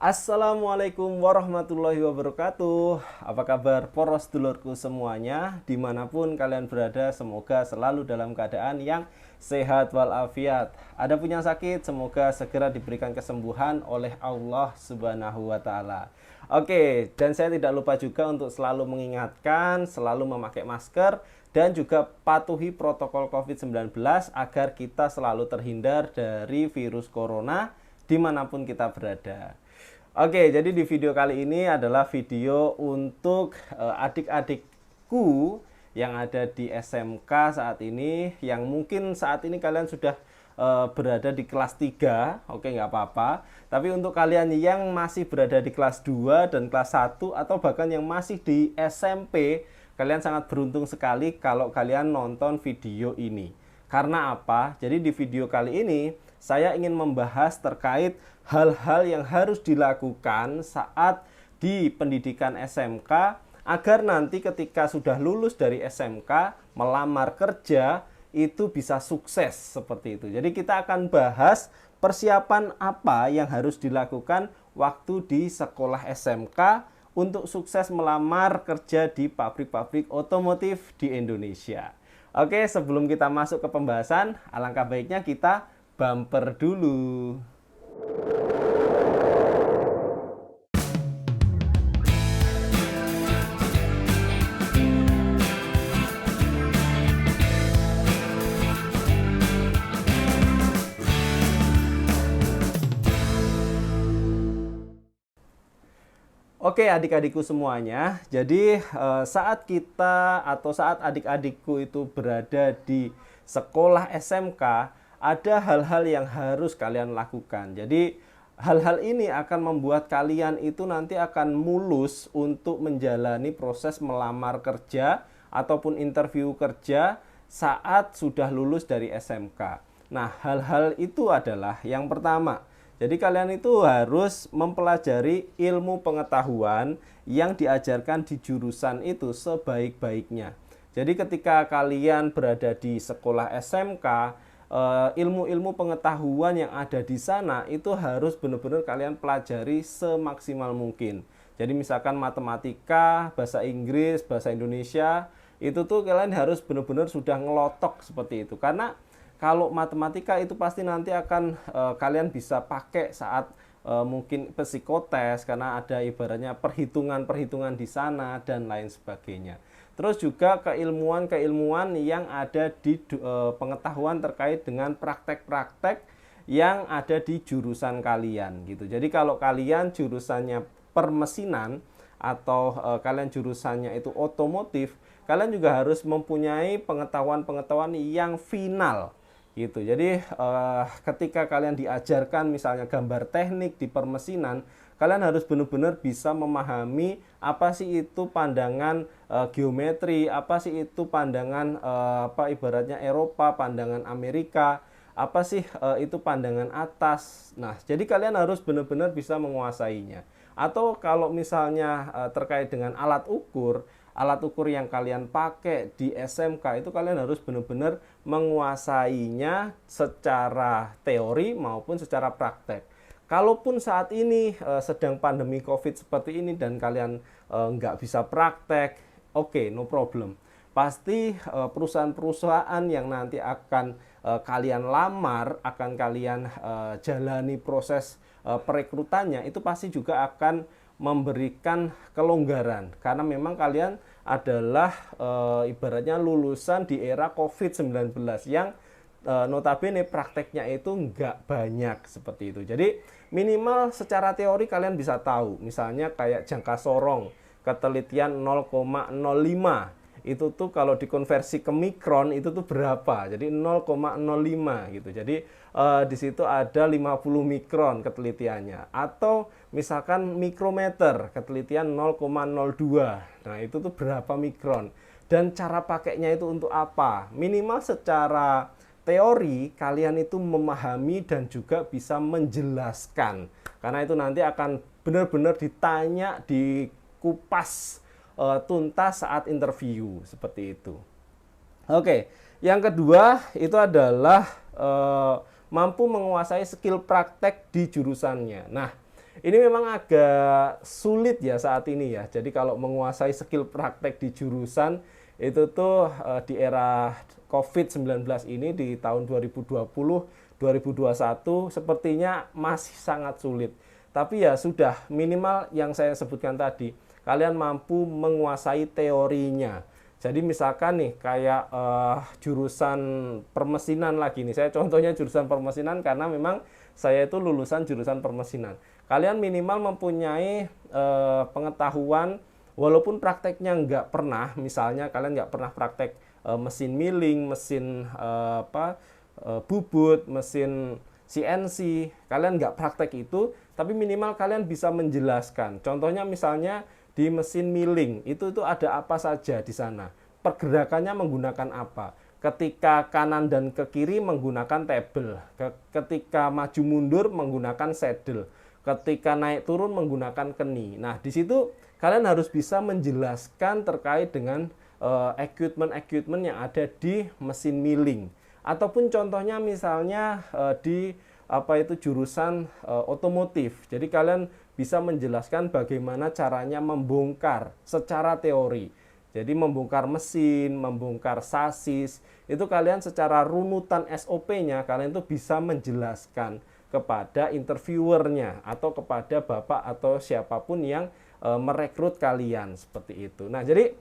Assalamualaikum warahmatullahi wabarakatuh. Apa kabar poros dulurku semuanya? Dimanapun kalian berada, semoga selalu dalam keadaan yang sehat walafiat. Ada punya sakit, semoga segera diberikan kesembuhan oleh Allah Subhanahu wa Ta'ala. Oke, dan saya tidak lupa juga untuk selalu mengingatkan, selalu memakai masker, dan juga patuhi protokol COVID-19 agar kita selalu terhindar dari virus corona dimanapun kita berada. Oke, jadi di video kali ini adalah video untuk adik-adikku yang ada di SMK saat ini, yang mungkin saat ini kalian sudah berada di kelas 3, oke nggak apa-apa. Tapi untuk kalian yang masih berada di kelas 2 dan kelas 1 atau bahkan yang masih di SMP, kalian sangat beruntung sekali kalau kalian nonton video ini. Karena apa? Jadi di video kali ini saya ingin membahas terkait hal-hal yang harus dilakukan saat di pendidikan SMK agar nanti ketika sudah lulus dari SMK melamar kerja itu bisa sukses seperti itu. Jadi kita akan bahas persiapan apa yang harus dilakukan waktu di sekolah SMK untuk sukses melamar kerja di pabrik-pabrik otomotif di Indonesia. Oke, sebelum kita masuk ke pembahasan, alangkah baiknya kita bumper dulu. Oke adik-adikku semuanya, jadi saat kita atau saat adik-adikku itu berada di sekolah SMK, ada hal-hal yang harus kalian lakukan. Jadi hal-hal ini akan membuat kalian itu nanti akan mulus untuk menjalani proses melamar kerja ataupun interview kerja saat sudah lulus dari SMK. Nah, hal-hal itu adalah yang pertama. Jadi kalian itu harus mempelajari ilmu pengetahuan yang diajarkan di jurusan itu sebaik-baiknya. Jadi ketika kalian berada di sekolah SMK, ilmu-ilmu pengetahuan yang ada di sana itu harus benar-benar kalian pelajari semaksimal mungkin. Jadi misalkan matematika, bahasa Inggris, bahasa Indonesia, itu tuh kalian harus benar-benar sudah ngelotok seperti itu. Karena kalau matematika itu pasti nanti akan kalian bisa pakai saat mungkin psikotes karena ada ibaratnya perhitungan-perhitungan di sana dan lain sebagainya. Terus juga keilmuan-keilmuan yang ada di pengetahuan terkait dengan praktek-praktek yang ada di jurusan kalian gitu. Jadi kalau kalian jurusannya permesinan atau kalian jurusannya itu otomotif, kalian juga harus mempunyai pengetahuan-pengetahuan yang final gitu. Jadi ketika kalian diajarkan misalnya gambar teknik di permesinan, kalian harus benar-benar bisa memahami apa sih itu pandangan geometri, apa sih itu pandangan apa ibaratnya Eropa, pandangan Amerika, apa sih itu pandangan atas. Nah, jadi kalian harus benar-benar bisa menguasainya. Atau kalau misalnya terkait dengan alat ukur yang kalian pakai di SMK itu kalian harus benar-benar menguasainya secara teori maupun secara praktek. Kalaupun saat ini sedang pandemi COVID seperti ini dan kalian nggak bisa praktek, oke, no problem. Pasti perusahaan-perusahaan yang nanti akan kalian lamar, akan kalian jalani proses perekrutannya, itu pasti juga akan memberikan kelonggaran karena memang kalian adalah ibaratnya lulusan di era COVID-19 yang notabene prakteknya itu nggak banyak seperti itu. Jadi minimal secara teori kalian bisa tahu, misalnya kayak jangka sorong ketelitian 0,05 itu tuh kalau dikonversi ke mikron itu tuh berapa? Jadi 0,05 gitu. Jadi di situ ada 50 mikron ketelitiannya. Atau misalkan mikrometer ketelitian 0,02. Nah, itu tuh berapa mikron? Dan cara pakainya itu untuk apa? Minimal secara teori kalian itu memahami dan juga bisa menjelaskan. Karena itu nanti akan benar-benar ditanya, dikupas tuntas saat interview seperti itu. Oke, yang kedua itu adalah mampu menguasai skill praktek di jurusannya. Nah, ini memang agak sulit ya saat ini ya. Jadi kalau menguasai skill praktek di jurusan itu tuh di era COVID-19 ini di tahun 2020, 2021 sepertinya masih sangat sulit. Tapi ya sudah minimal yang saya sebutkan tadi, kalian mampu menguasai teorinya. Jadi misalkan nih kayak jurusan permesinan lagi nih. Saya contohnya jurusan permesinan karena memang saya itu lulusan jurusan permesinan. Kalian minimal mempunyai pengetahuan walaupun prakteknya nggak pernah, misalnya kalian nggak pernah praktek mesin milling, mesin bubut, mesin CNC, kalian nggak praktek itu, tapi minimal kalian bisa menjelaskan. Contohnya misalnya di mesin milling itu ada apa saja di sana, pergerakannya menggunakan apa, ketika kanan dan ke kiri menggunakan table, ketika maju mundur menggunakan saddle, ketika naik turun menggunakan keni. Nah di situ kalian harus bisa menjelaskan terkait dengan equipment yang ada di mesin milling, ataupun contohnya misalnya di jurusan otomotif. Jadi kalian bisa menjelaskan bagaimana caranya membongkar secara teori. Jadi membongkar mesin, membongkar sasis, itu kalian secara runutan SOP-nya kalian itu bisa menjelaskan kepada interviewernya atau kepada bapak atau siapapun yang merekrut kalian seperti itu. Nah, jadi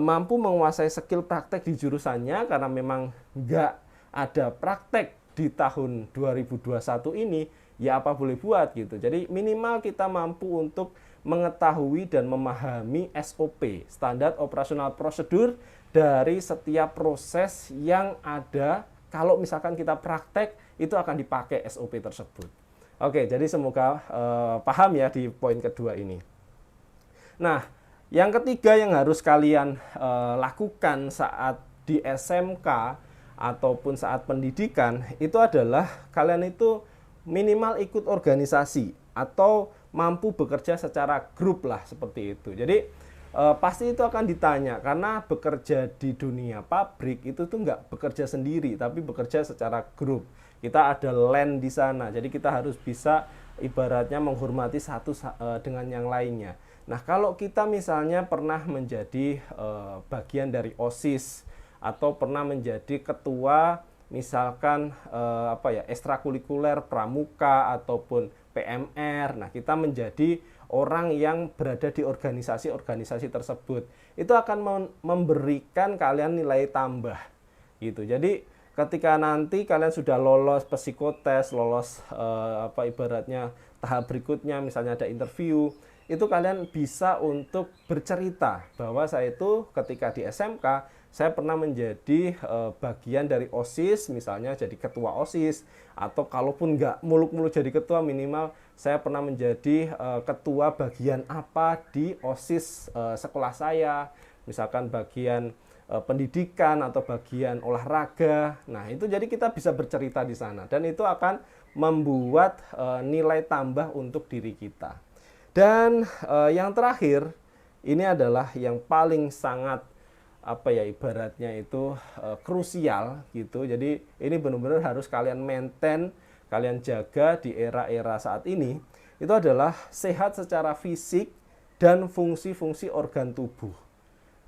mampu menguasai skill praktek di jurusannya karena memang nggak ada praktek di tahun 2021 ini, ya apa boleh buat gitu. Jadi minimal kita mampu untuk mengetahui dan memahami SOP, standar operasional prosedur dari setiap proses yang ada. Kalau misalkan kita praktek, itu akan dipakai SOP tersebut. Oke, jadi semoga paham ya di poin kedua ini. Nah, yang ketiga yang harus kalian lakukan saat di SMK ataupun saat pendidikan itu adalah kalian itu minimal ikut organisasi atau mampu bekerja secara grup lah seperti itu. Jadi pasti itu akan ditanya karena bekerja di dunia pabrik itu tuh nggak bekerja sendiri tapi bekerja secara grup. Kita ada land di sana, jadi kita harus bisa ibaratnya menghormati satu dengan yang lainnya. Nah kalau kita misalnya pernah menjadi bagian dari OSIS atau pernah menjadi ketua misalkan ekstrakurikuler pramuka ataupun PMR. Nah, kita menjadi orang yang berada di organisasi-organisasi tersebut. Itu akan memberikan kalian nilai tambah gitu. Jadi, ketika nanti kalian sudah lolos psikotes, lolos ibaratnya tahap berikutnya misalnya ada interview, itu kalian bisa untuk bercerita bahwa saya itu ketika di SMK saya pernah menjadi bagian dari OSIS, misalnya jadi ketua OSIS, atau kalaupun nggak muluk-muluk jadi ketua, minimal saya pernah menjadi ketua bagian apa di OSIS sekolah saya, misalkan bagian pendidikan atau bagian olahraga. Nah itu jadi kita bisa bercerita di sana, dan itu akan membuat nilai tambah untuk diri kita. Dan yang terakhir, ini adalah yang paling sangat ibaratnya itu krusial gitu. Jadi ini benar-benar harus kalian maintain, kalian jaga di era-era saat ini. Itu adalah sehat secara fisik dan fungsi-fungsi organ tubuh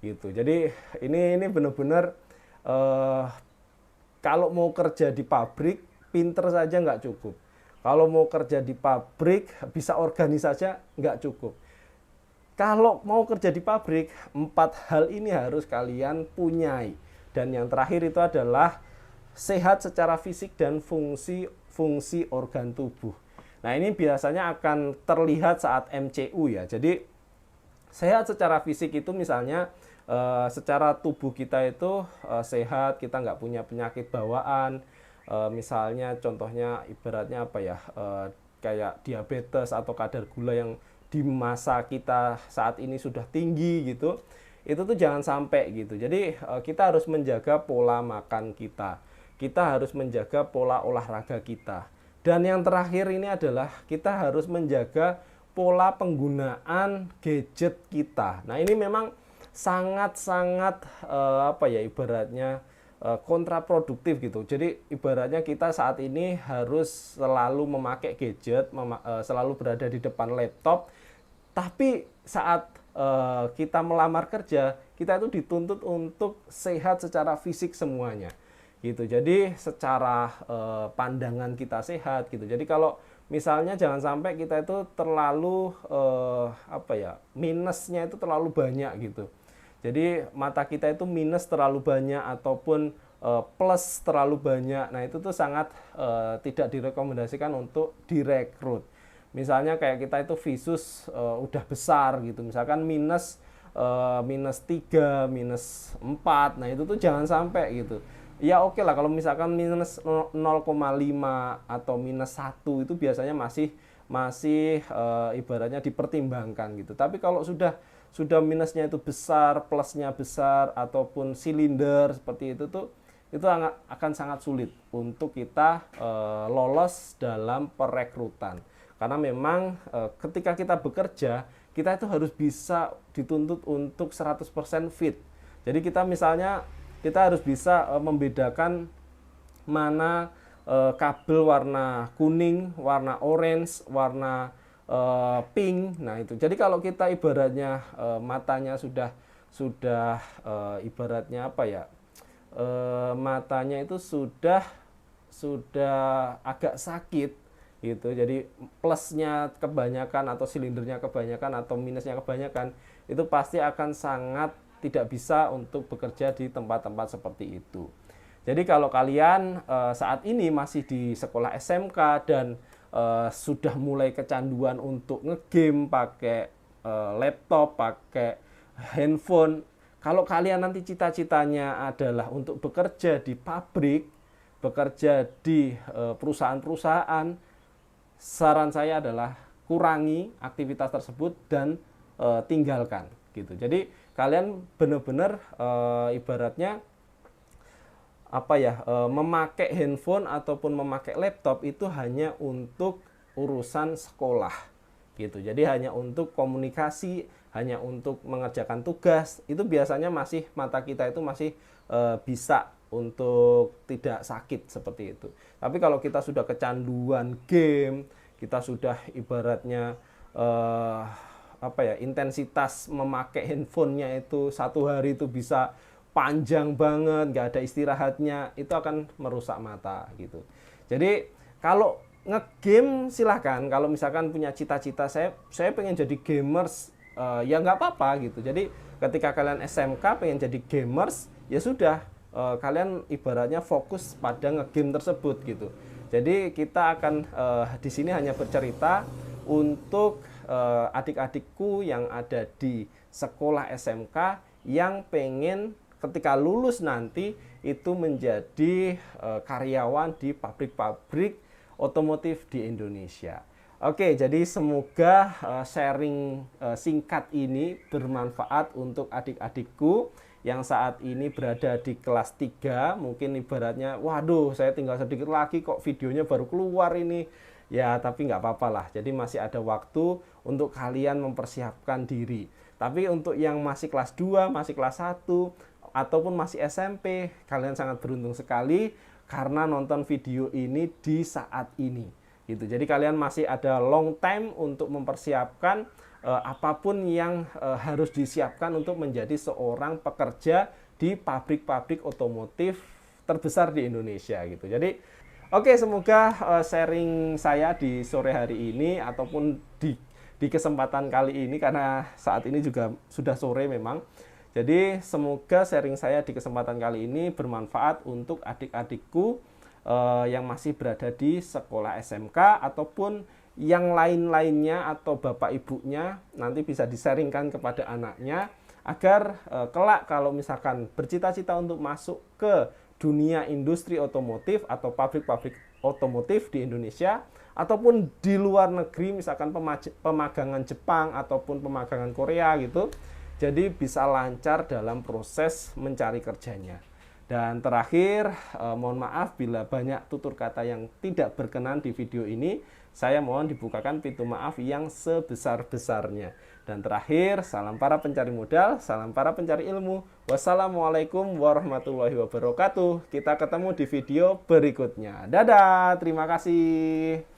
gitu. Jadi ini benar-benar kalau mau kerja di pabrik pinter saja nggak cukup. Kalau mau kerja di pabrik bisa organisasi saja nggak cukup. Kalau mau kerja di pabrik, 4 hal ini harus kalian punyai. Dan yang terakhir itu adalah sehat secara fisik dan fungsi organ tubuh. Nah ini biasanya akan terlihat saat MCU ya. Jadi sehat secara fisik itu misalnya secara tubuh kita itu sehat, kita nggak punya penyakit bawaan. Misalnya contohnya ibaratnya kayak diabetes atau kadar gula yang di masa kita saat ini sudah tinggi gitu, itu tuh jangan sampai gitu. Jadi kita harus menjaga pola makan kita harus menjaga pola olahraga kita, dan yang terakhir ini adalah kita harus menjaga pola penggunaan gadget kita. Nah ini memang sangat-sangat ibaratnya kontraproduktif gitu. Jadi ibaratnya kita saat ini harus selalu memakai gadget, selalu berada di depan laptop, tapi saat kita melamar kerja, kita itu dituntut untuk sehat secara fisik semuanya gitu. Jadi secara pandangan kita sehat gitu. Jadi kalau misalnya jangan sampai kita itu terlalu minusnya itu terlalu banyak gitu. Jadi mata kita itu minus terlalu banyak ataupun plus terlalu banyak. Nah, itu tuh sangat tidak direkomendasikan untuk direkrut. Misalnya kayak kita itu visus udah besar gitu. Misalkan minus 3, minus 4. Nah, itu tuh jangan sampai gitu. Ya oke lah kalau misalkan minus 0,5 atau minus 1 itu biasanya masih ibaratnya dipertimbangkan gitu. Tapi kalau sudah minusnya itu besar, plusnya besar, ataupun silinder seperti itu tuh, itu akan sangat sulit untuk kita lolos dalam perekrutan. Karena memang ketika kita bekerja, kita itu harus bisa dituntut untuk 100% fit. Jadi kita misalnya, kita harus bisa membedakan mana kabel warna kuning, warna orange, warna pink. Nah itu. Jadi kalau kita ibaratnya matanya sudah ibaratnya matanya itu sudah agak sakit gitu. Jadi plusnya kebanyakan atau silindernya kebanyakan atau minusnya kebanyakan, itu pasti akan sangat tidak bisa untuk bekerja di tempat-tempat seperti itu. Jadi kalau kalian saat ini masih di sekolah SMK dan sudah mulai kecanduan untuk ngegame pakai laptop, pakai handphone. Kalau kalian nanti cita-citanya adalah untuk bekerja di pabrik, bekerja di perusahaan-perusahaan, saran saya adalah kurangi aktivitas tersebut dan tinggalkan gitu. Jadi kalian benar-benar ibaratnya memakai handphone ataupun memakai laptop itu hanya untuk urusan sekolah gitu. Jadi hanya untuk komunikasi, hanya untuk mengerjakan tugas. Itu biasanya mata kita itu masih bisa untuk tidak sakit seperti itu. Tapi kalau kita sudah kecanduan game, kita sudah ibaratnya intensitas memakai handphonenya itu satu hari itu bisa panjang banget, nggak ada istirahatnya, itu akan merusak mata gitu. Jadi kalau ngegame silahkan, kalau misalkan punya cita-cita saya pengen jadi gamers, ya nggak apa-apa gitu. Jadi ketika kalian SMK pengen jadi gamers, ya sudah, kalian ibaratnya fokus pada ngegame tersebut gitu. Jadi kita akan di sini hanya bercerita untuk adik-adikku yang ada di sekolah SMK yang pengen ketika lulus nanti itu menjadi karyawan di pabrik-pabrik otomotif di Indonesia. Oke, jadi semoga sharing singkat ini bermanfaat untuk adik-adikku yang saat ini berada di kelas 3. Mungkin ibaratnya, waduh saya tinggal sedikit lagi kok videonya baru keluar ini. Ya, tapi nggak apa-apa lah. Jadi masih ada waktu untuk kalian mempersiapkan diri. Tapi untuk yang masih kelas 2, masih kelas 1, ataupun masih SMP, kalian sangat beruntung sekali karena nonton video ini di saat ini gitu. Jadi kalian masih ada long time untuk mempersiapkan apapun yang harus disiapkan untuk menjadi seorang pekerja di pabrik-pabrik otomotif terbesar di Indonesia gitu. Jadi oke, semoga sharing saya di sore hari ini ataupun di kesempatan kali ini, karena saat ini juga sudah sore memang. Jadi semoga sharing saya di kesempatan kali ini bermanfaat untuk adik-adikku yang masih berada di sekolah SMK ataupun yang lain-lainnya, atau bapak ibunya nanti bisa disaringkan kepada anaknya agar kelak kalau misalkan bercita-cita untuk masuk ke dunia industri otomotif atau pabrik-pabrik otomotif di Indonesia ataupun di luar negeri, misalkan pemagangan Jepang ataupun pemagangan Korea gitu, jadi bisa lancar dalam proses mencari kerjanya. Dan terakhir, mohon maaf bila banyak tutur kata yang tidak berkenan di video ini, saya mohon dibukakan pintu maaf yang sebesar-besarnya. Dan terakhir, salam para pencari modal, salam para pencari ilmu. Wassalamualaikum warahmatullahi wabarakatuh. Kita ketemu di video berikutnya. Dadah, terima kasih.